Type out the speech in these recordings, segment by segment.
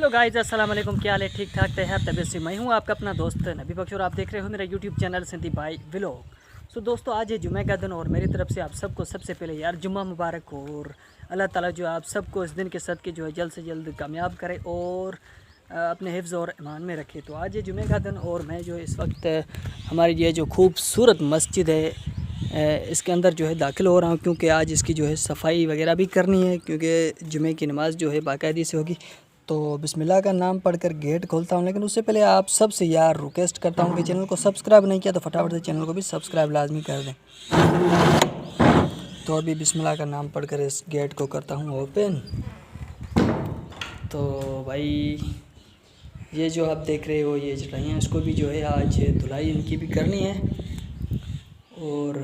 Hello guys, अस्सलाम वालेकुम। क्या हाल है? ठीक ठाक तैयार तबीयत से। मैं हूं आपका अपना दोस्त नबी बख्श और आप देख रहे हो मेरा यूट्यूब चैनल सिंधी भाई व्लॉग। सो दोस्तों, आज है जुमे का दिन और मेरी तरफ से आप सबको सबसे पहले यार जुम्मा मुबारक हो। और अल्लाह ताला जो आप सबको इस दिन के सदके जो है जल्द से जल्द कामयाब करे और अपने हिफ्ज़ और ईमान में रखे। तो आज है जुमे का दिन और मैं जो है इस वक्त हमारी ये जो खूबसूरत मस्जिद है इसके अंदर जो है दाखिल हो रहा हूँ, क्योंकि आज इसकी जो है सफाई वगैरह भी करनी है, क्योंकि जुमे की नमाज़ जो है बाकायदे से होगी। तो बिस्मिल्लाह का नाम पढ़कर गेट खोलता हूँ, लेकिन उससे पहले आप सबसे यार रिक्वेस्ट करता हूँ कि चैनल को सब्सक्राइब नहीं किया तो फटाफट से चैनल को भी सब्सक्राइब लाजमी कर दें। तो अभी बिस्मिल्लाह का नाम पढ़कर इस गेट को करता हूँ ओपन। तो भाई ये जो आप देख रहे हो ये चटाइयाँ, इसको भी जो है आज धुलाई इनकी भी करनी है और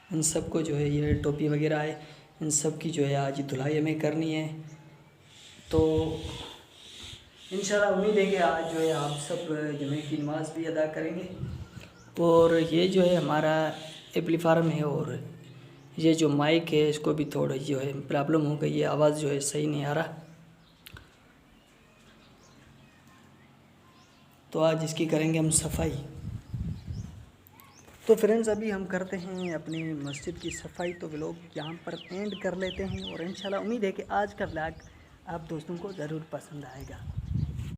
इन सब को जो है ये टोपी वगैरह है इन सब की जो है आज धुलाई हमें करनी है। तो इंशाल्लाह उम्मीद है कि आज जो है आप सब जुमे की नमाज़ भी अदा करेंगे। और ये जो है हमारा एम्पलीफार्म है और ये जो माइक है इसको भी थोड़ा जो है प्रॉब्लम हो गई है, आवाज़ जो है सही नहीं आ रहा। तो आज इसकी करेंगे हम सफाई। तो फ्रेंड्स, अभी हम करते हैं अपनी मस्जिद की सफाई, तो व्लॉग यहाँ पर एंड कर लेते हैं और इंशाल्लाह उम्मीद है कि आज का व्लॉग आप दोस्तों को ज़रूर पसंद आएगा।